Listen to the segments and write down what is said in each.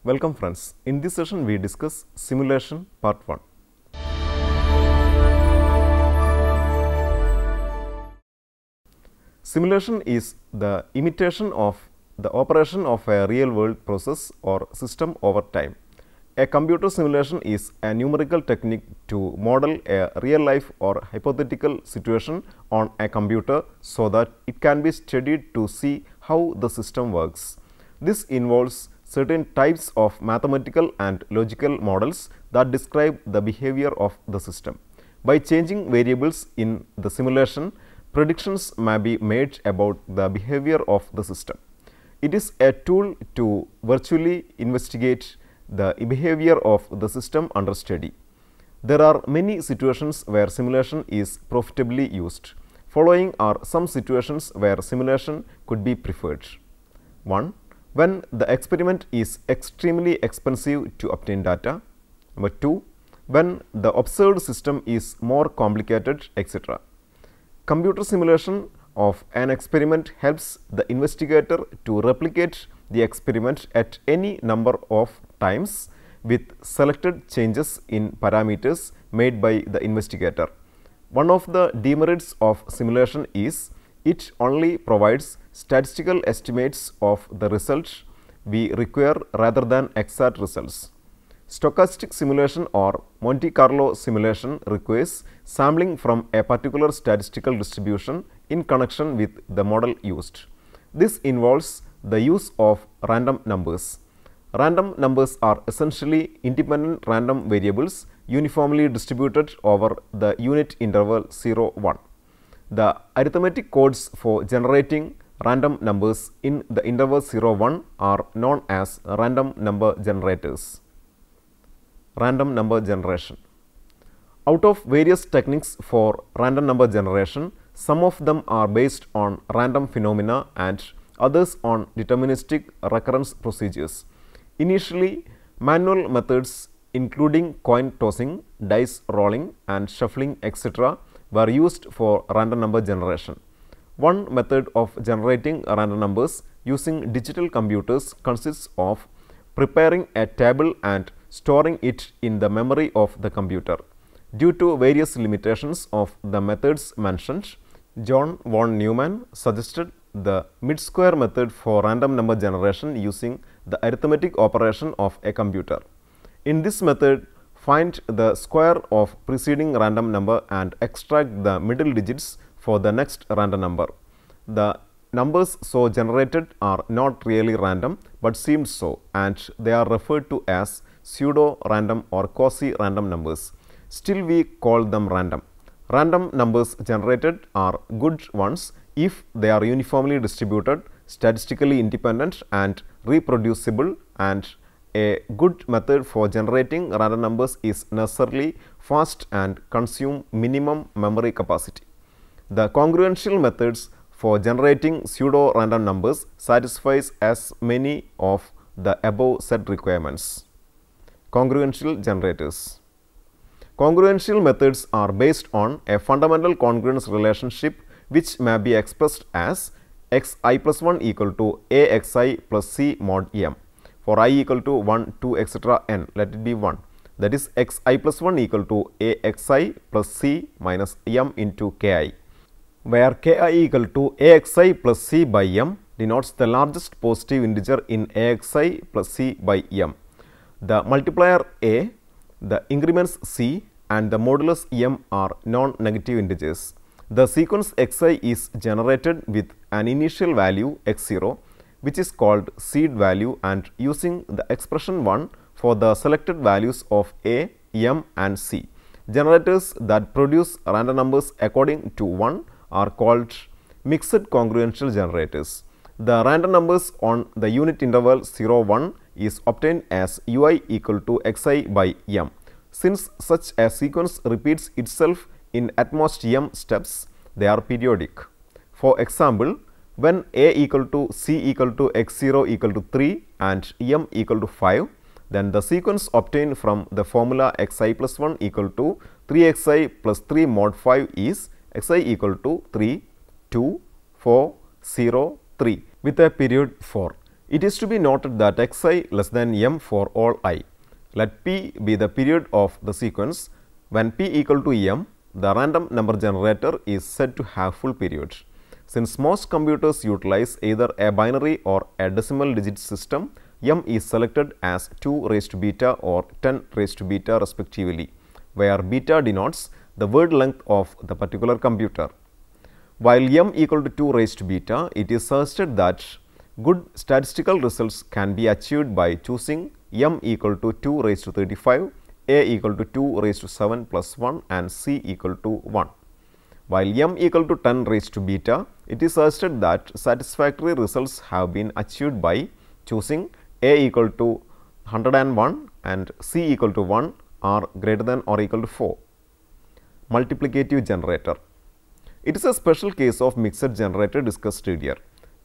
Welcome friends. In this session we discuss simulation part 1. Simulation is the imitation of the operation of a real world process or system over time. A computer simulation is a numerical technique to model a real life or hypothetical situation on a computer so that it can be studied to see how the system works. This involves certain types of mathematical and logical models that describe the behavior of the system. By changing variables in the simulation, predictions may be made about the behavior of the system. It is a tool to virtually investigate the behavior of the system under study. There are many situations where simulation is profitably used. Following are some situations where simulation could be preferred. 1. When the experiment is extremely expensive to obtain data. Number 2. When the observed system is more complicated, etc. Computer simulation of an experiment helps the investigator to replicate the experiment at any number of times with selected changes in parameters made by the investigator. One of the demerits of simulation is it only provides statistical estimates of the results we require rather than exact results. Stochastic simulation or Monte Carlo simulation requires sampling from a particular statistical distribution in connection with the model used. This involves the use of random numbers. Random numbers are essentially independent random variables uniformly distributed over the unit interval 0, 1. The arithmetic codes for generating random numbers in the interval 0, 1 are known as random number generators. Random number generation. Out of various techniques for random number generation, some of them are based on random phenomena and others on deterministic recurrence procedures. Initially, manual methods including coin tossing, dice rolling and shuffling, etc. were used for random number generation. One method of generating random numbers using digital computers consists of preparing a table and storing it in the memory of the computer. Due to various limitations of the methods mentioned, John von Neumann suggested the mid-square method for random number generation using the arithmetic operation of a computer. In this method, find the square of preceding random number and extract the middle digits for the next random number. The numbers so generated are not really random, but seem so, and they are referred to as pseudo-random or quasi-random numbers. Still, we call them random. Random numbers generated are good ones if they are uniformly distributed, statistically independent and reproducible, and a good method for generating random numbers is necessarily fast and consume minimum memory capacity. The congruential methods for generating pseudo-random numbers satisfies as many of the above said requirements. Congruential generators. Congruential methods are based on a fundamental congruence relationship which may be expressed as xi plus 1 equal to axi plus c mod m. For I equal to 1, 2, etc. n, let it be 1. That is xi plus 1 equal to axi plus c minus m into ki, where ki equal to axi plus c by m denotes the largest positive integer in axi plus c by m. The multiplier a, the increments c and the modulus m are non-negative integers. The sequence xi is generated with an initial value x0, which is called seed value, and using the expression 1 for the selected values of a, m and c. Generators that produce random numbers according to 1 are called mixed congruential generators. The random numbers on the unit interval 0, 1 is obtained as ui equal to xi by m. Since such a sequence repeats itself in at most m steps, they are periodic. For example, when a equal to c equal to x0 equal to 3 and m equal to 5, then the sequence obtained from the formula xi plus 1 equal to 3xi plus 3 mod 5 is xi equal to 3, 2, 4, 0, 3 with a period 4. It is to be noted that xi less than m for all I. Let p be the period of the sequence. When p equal to m, the random number generator is said to have full period. Since most computers utilize either a binary or a decimal digit system, m is selected as 2 raised to beta or 10 raised to beta respectively, where beta denotes the word length of the particular computer. While m equal to 2 raised to beta, it is suggested that good statistical results can be achieved by choosing m equal to 2 raised to 35, a equal to 2 raised to 7 plus 1 and c equal to 1. While m equal to 10 raised to beta, it is suggested that satisfactory results have been achieved by choosing a equal to 101 and c equal to 1 are greater than or equal to 4. Multiplicative generator. It is a special case of mixed generator discussed earlier.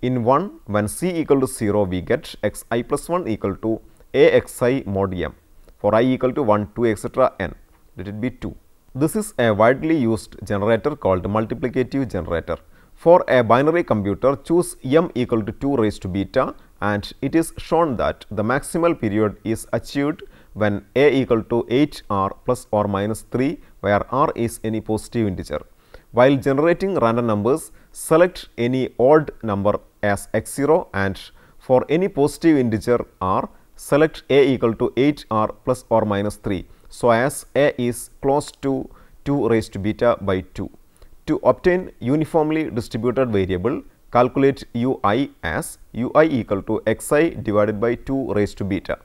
In 1, when c equal to 0, we get xi plus 1 equal to a xi mod m. For I equal to 1, 2, etc. n, let it be 2. This is a widely used generator called multiplicative generator. For a binary computer, choose m equal to 2 raised to beta, and it is shown that the maximal period is achieved when a equal to 8r plus or minus 3, where r is any positive integer. While generating random numbers, select any odd number as x0, and for any positive integer r, select a equal to 8r plus or minus 3, so as a is close to 2 raised to beta by 2. To obtain uniformly distributed variable, calculate ui as ui equal to xi divided by 2 raised to beta.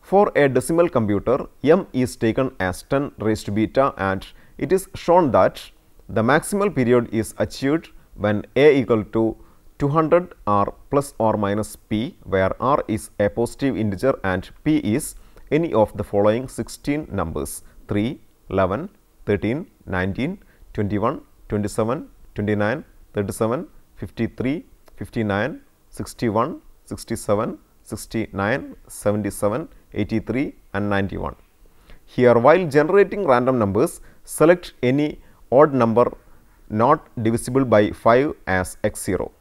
For a decimal computer, m is taken as 10 raised to beta, and it is shown that the maximal period is achieved when a equal to 200 r plus or minus p, where r is a positive integer and p is any of the following 16 numbers: 3, 11, 13, 19, 21, 27, 29, 37, 53, 59, 61, 67, 69, 77, 83 and 91. Here, while generating random numbers, select any odd number not divisible by 5 as x0.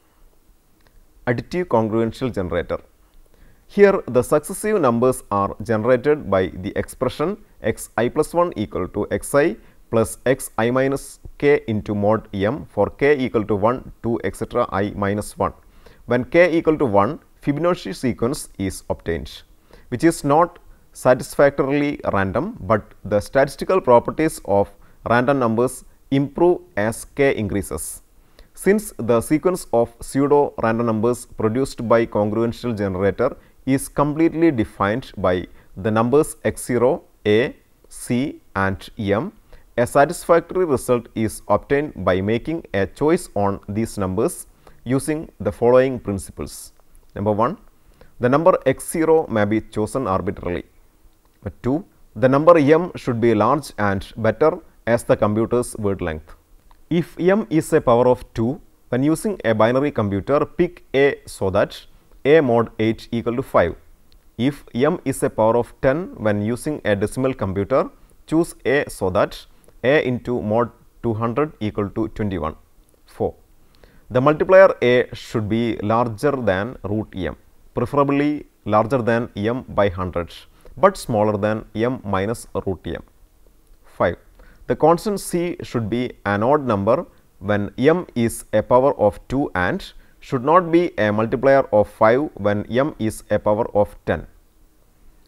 Additive congruential generator. Here, the successive numbers are generated by the expression xi plus 1 equal to xi plus xi minus k into mod m for k equal to 1, 2, etc. I minus 1. When k equal to 1, Fibonacci sequence is obtained, which is not satisfactorily random, but the statistical properties of random numbers improve as k increases. Since the sequence of pseudo random numbers produced by congruential generator is completely defined by the numbers x0, a, c and m, a satisfactory result is obtained by making a choice on these numbers using the following principles. Number 1, the number x0 may be chosen arbitrarily. 2, the number m should be large and better as the computer's word length. If m is a power of 2, when using a binary computer, pick a so that a mod 8 equal to 5. If m is a power of 10, when using a decimal computer, choose a so that a into mod 200 equal to 21. 4. The multiplier a should be larger than root m, preferably larger than m by 100, but smaller than m minus root m. 5. The constant c should be an odd number when m is a power of 2 and should not be a multiplier of 5 when m is a power of 10.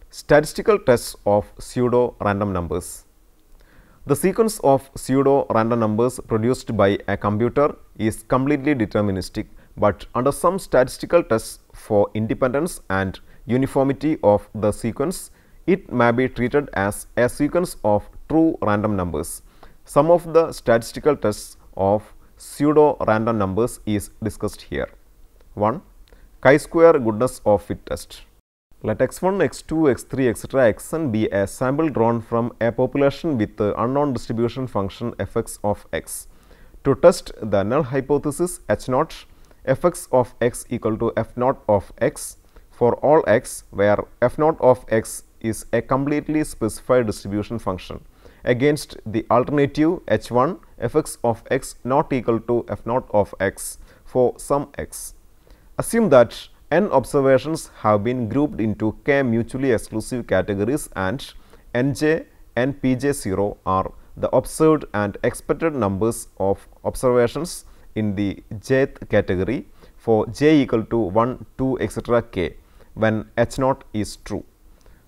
Statistical tests of pseudo random numbers. The sequence of pseudo random numbers produced by a computer is completely deterministic, but under some statistical tests for independence and uniformity of the sequence, it may be treated as a sequence of true random numbers. Some of the statistical tests of pseudo random numbers is discussed here. 1. Chi-square goodness of fit test. Let x1, x2, x3, etc. xn be a sample drawn from a population with the unknown distribution function fx of x. To test the null hypothesis h0, fx of x equal to f0 of x for all x, where f0 of x is a completely specified distribution function, against the alternative h1 fx of x not equal to f0 of x for some x. Assume that n observations have been grouped into k mutually exclusive categories, and nj and pj0 are the observed and expected numbers of observations in the jth category for j equal to 1, 2, etc. k when h naught is true.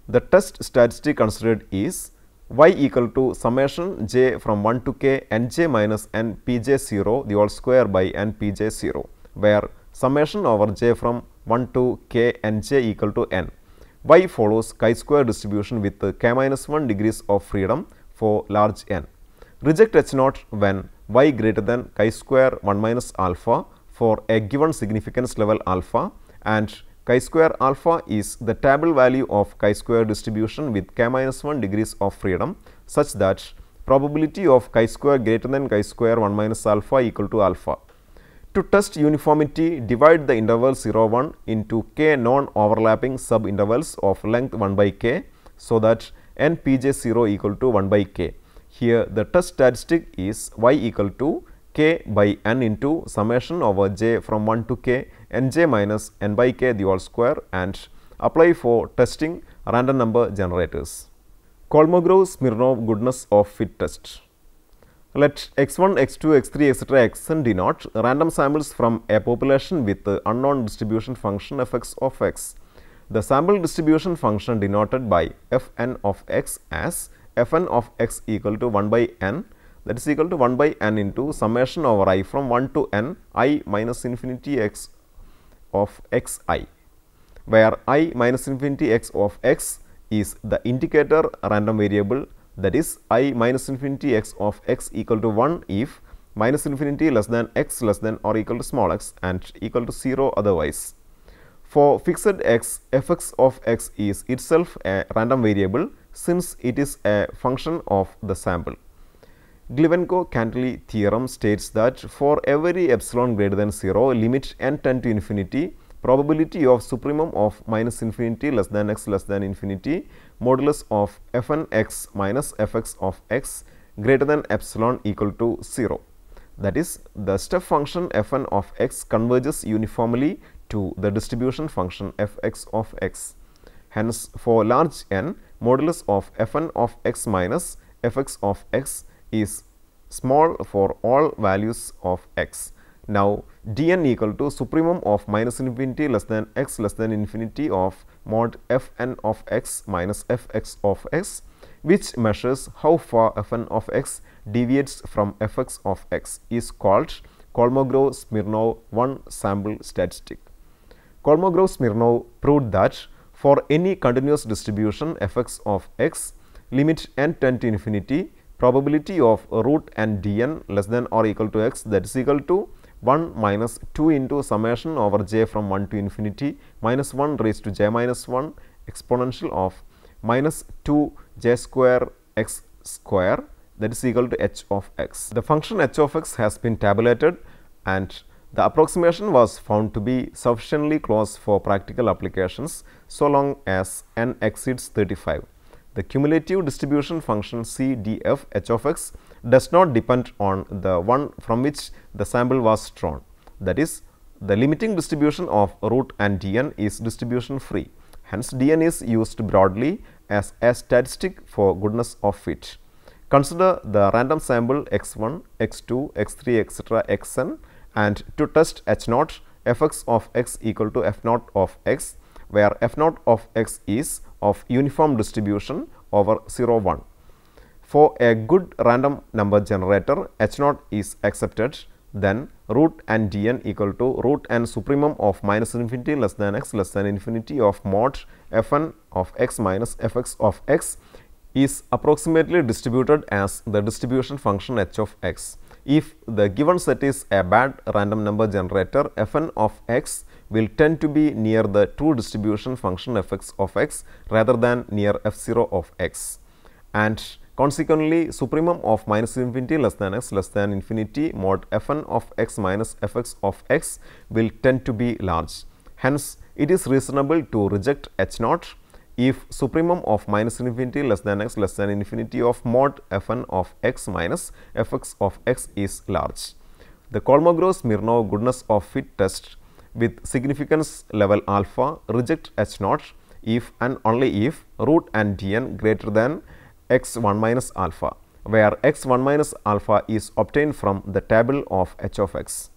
The test statistic considered is y equal to summation j from 1 to k nj minus n pj0 the whole square by n pj0, where summation over j from 1 to k nj equal to n. Y follows chi-square distribution with k minus 1 degrees of freedom for large n. Reject h naught when y greater than chi-square 1 minus alpha for a given significance level alpha, and chi-square alpha is the table value of chi-square distribution with k minus 1 degrees of freedom, such that probability of chi-square greater than chi-square 1 minus alpha equal to alpha. To test uniformity, divide the interval 0, 1 into k non-overlapping sub-intervals of length 1 by k, so that n pj0 equal to 1 by k. Here the test statistic is y equal to k by n into summation over j from 1 to k nj minus n by k the whole square, and apply for testing random number generators. Kolmogorov-Smirnov goodness of fit test. Let x1, x2, x3, etc. xn denote random samples from a population with the unknown distribution function fx of x. The sample distribution function denoted by fn of x as fn of x equal to 1 by n, that is equal to 1 by n into summation over I from 1 to n I minus infinity x of x I, where I minus infinity x of x is the indicator random variable, that is I minus infinity x of x equal to 1 if minus infinity less than x less than or equal to small x and equal to 0 otherwise. For fixed x, fx of x is itself a random variable since it is a function of the sample. Glivenko-Cantelli theorem states that for every epsilon greater than 0, limit n tend to infinity, probability of supremum of minus infinity less than x less than infinity modulus of fn x minus fx of x greater than epsilon equal to 0. That is, the step function fn of x converges uniformly to the distribution function fx of x. Hence, for large n, modulus of fn of x minus fx of x is small for all values of x. Now, dn equal to supremum of minus infinity less than x less than infinity of mod fn of x minus fx of x, which measures how far fn of x deviates from fx of x, is called Kolmogorov-Smirnov one sample statistic. Kolmogorov-Smirnov proved that for any continuous distribution fx of x, limit n tend to infinity, probability of root n dn less than or equal to x, that is equal to 1 minus 2 into summation over j from 1 to infinity minus 1 raised to j minus 1 exponential of minus 2 j square x square, that is equal to h of x. The function h of x has been tabulated, and the approximation was found to be sufficiently close for practical applications so long as n exceeds 35. The cumulative distribution function c df h of x does not depend on the one from which the sample was drawn. That is, the limiting distribution of root and dn is distribution free. Hence, dn is used broadly as a statistic for goodness of fit. Consider the random sample x1, x2, x3, etc. xn, and to test h naught, fx of x equal to f naught of x, where f naught of x is of uniform distribution over 0, 1. For a good random number generator, h naught is accepted, then root n dn equal to root n supremum of minus infinity less than x less than infinity of mod fn of x minus fx of x is approximately distributed as the distribution function h of x. If the given set is a bad random number generator, fn of x will tend to be near the true distribution function fx of x rather than near f0 of x, and consequently supremum of minus infinity less than x less than infinity mod fn of x minus fx of x will tend to be large. Hence, it is reasonable to reject h naught if supremum of minus infinity less than x less than infinity of mod fn of x minus fx of x is large. The Kolmogorov-Smirnov goodness of fit test with significance level alpha reject H naught if and only if root and Dn greater than x1 minus alpha, where x1 minus alpha is obtained from the table of h of x.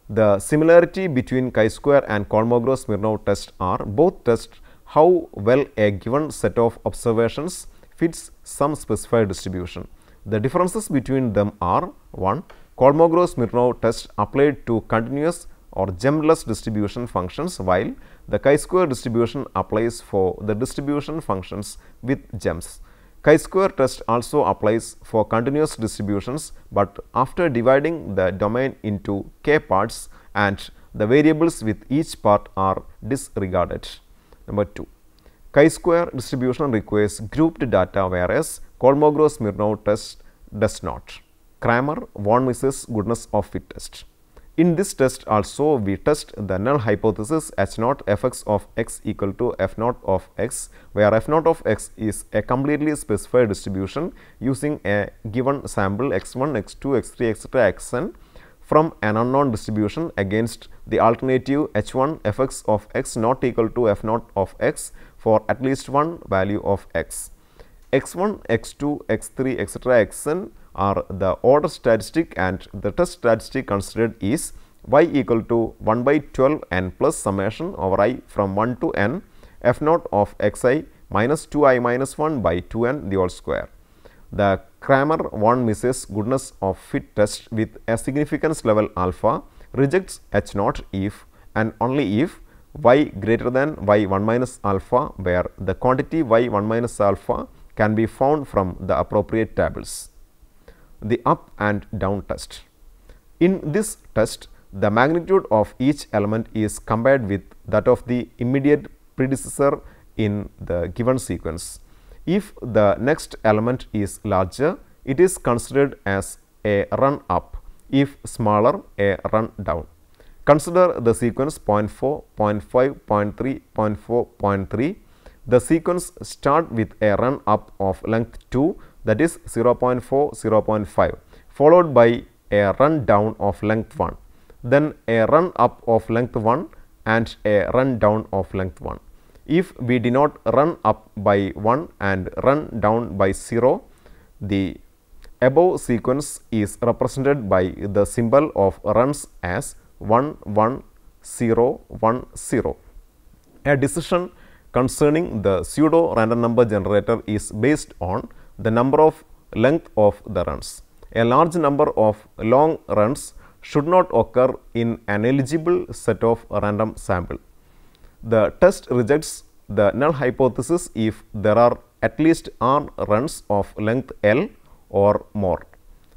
The similarity between chi-square and Kolmogorov-Smirnov test are both test how well a given set of observations fits some specified distribution. The differences between them are: 1. Kolmogorov-Smirnov test applied to continuous or gemless distribution functions, while the chi-square distribution applies for the distribution functions with gems. Chi-square test also applies for continuous distributions, but after dividing the domain into k parts and the variables with each part are disregarded. Number 2. Chi-square distribution requires grouped data, whereas Kolmogorov-Smirnov test does not. Kramer-von Mises goodness of fit test. In this test also we test the null hypothesis H naught fx of x equal to f naught of x, where f naught of x is a completely specified distribution using a given sample x1, x2, x3, etc. xn from an unknown distribution against the alternative h1 fx of x not equal to f naught of x for at least one value of x. x1, x2, x3, etc. xn are the order statistic, and the test statistic considered is y equal to 1 by 12 n plus summation over I from 1 to n f naught of xi minus 2i minus 1 by 2n the whole square. The Kramer-von Mises goodness of fit test with a significance level alpha rejects h naught if and only if y greater than y1 minus alpha, where the quantity y1 minus alpha can be found from the appropriate tables. The up and down test. In this test, the magnitude of each element is compared with that of the immediate predecessor in the given sequence. If the next element is larger, it is considered as a run up; if smaller, a run down. Consider the sequence 0.4, 0.5, 0.3, 0.4, 0.3. The sequence start with a run up of length 2, that is 0.4, 0.5, followed by a run down of length 1, then a run up of length 1 and a run down of length 1. If we denote run up by 1 and run down by 0, the above sequence is represented by the symbol of runs as 1, 1, 0, 1, 0. A decision concerning the pseudo random number generator is based on the number of length of the runs. A large number of long runs should not occur in an eligible set of random sample. The test rejects the null hypothesis if there are at least r runs of length L or more,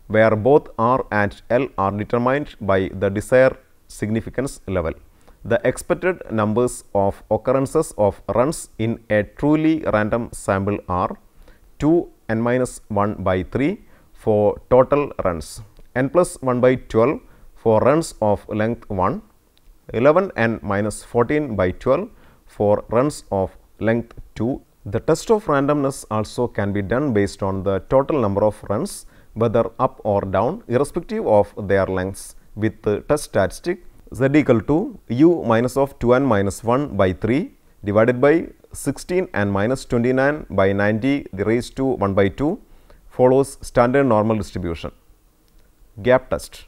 where both r and L are determined by the desired significance level. The expected numbers of occurrences of runs in a truly random sample are 2 n minus 1 by 3 for total runs, n plus 1 by 12 for runs of length 1, 11 n minus 14 by 12 for runs of length 2. The test of randomness also can be done based on the total number of runs, whether up or down, irrespective of their lengths, with the test statistic z equal to u minus of 2n minus 1 by 3 divided by 16 and minus 29 by 90 raised to 1 by 2 follows standard normal distribution. Gap test.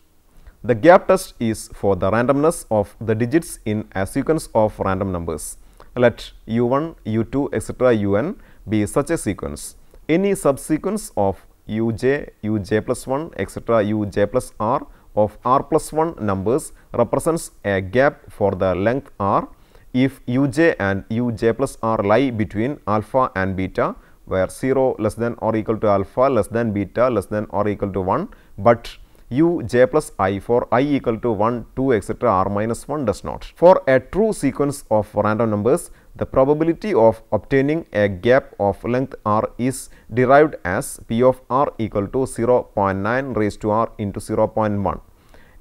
The gap test is for the randomness of the digits in a sequence of random numbers. Let u1, u2, etc. un be such a sequence. Any subsequence of uj, uj plus 1, etc. uj plus r of r plus 1 numbers represents a gap for the length r if uj and uj plus r lie between alpha and beta, where 0 less than or equal to alpha less than beta less than or equal to 1, but uj plus I for I equal to 1, 2, etc. r minus 1 does not. For a true sequence of random numbers, the probability of obtaining a gap of length r is derived as p of r equal to 0.9 raised to r into 0.1.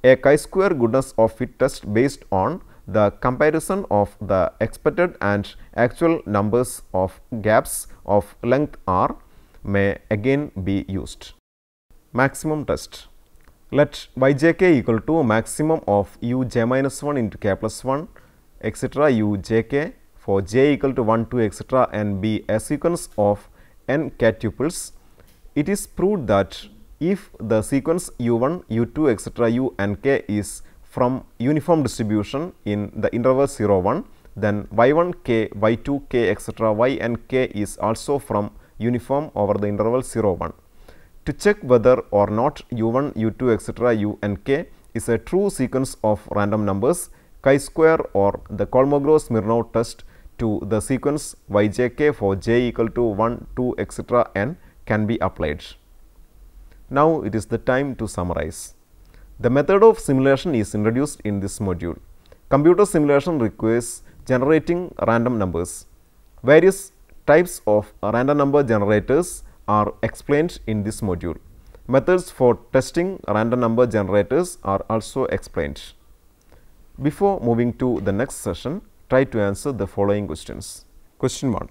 A chi-square goodness of fit test based on the comparison of the expected and actual numbers of gaps of length r may again be used. Maximum test. Let yjk equal to maximum of uj minus 1 into k plus 1 etc. ujk for j equal to 1, 2 etc. and be a sequence of n k tuples. It is proved that if the sequence u1, u2 etc. u and k is from uniform distribution in the interval 0, 1, then y1 k, y2 k etc. y and k is also from uniform over the interval 0, 1. To check whether or not u1, u2 etc. u and k is a true sequence of random numbers, chi-square or the Kolmogorov-Smirnov test to the sequence yjk for j equal to 1, 2 etc. n can be applied. Now, it is the time to summarize. The method of simulation is introduced in this module. Computer simulation requires generating random numbers. Various types of random number generators are explained in this module. Methods for testing random number generators are also explained. Before moving to the next session, try to answer the following questions. Question 1.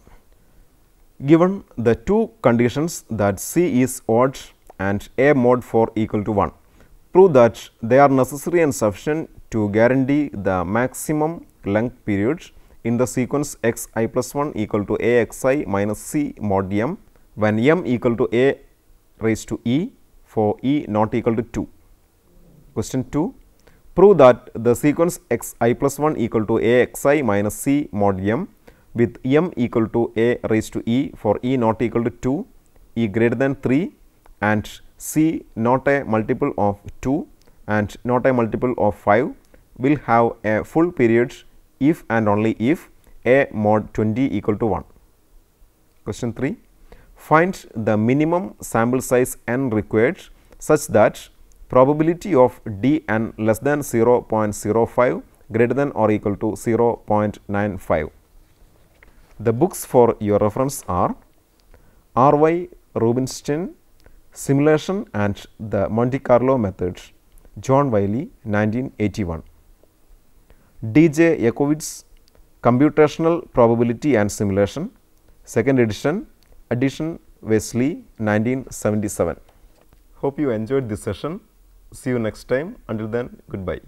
Given the two conditions that C is odd and A mod 4 equal to 1, prove that they are necessary and sufficient to guarantee the maximum length period in the sequence x I plus 1 equal to A x I minus C mod m when m equal to A raised to e for e not equal to 2. Question 2. Prove that the sequence x I plus 1 equal to A x I minus C mod m with m equal to A raised to e for e not equal to 2, e greater than 3 and c not a multiple of 2 and not a multiple of 5 will have a full period if and only if A mod 20 equal to 1. Question 3. Find the minimum sample size n required such that probability of d n less than 0.05 greater than or equal to 0.95. The books for your reference are R.Y. Rubinstein, Simulation and the Monte Carlo Method, John Wiley, 1981. D.J. Yakowitz, Computational Probability and Simulation, 2nd edition, edition Wesley, 1977. Hope you enjoyed this session. See you next time. Until then, goodbye.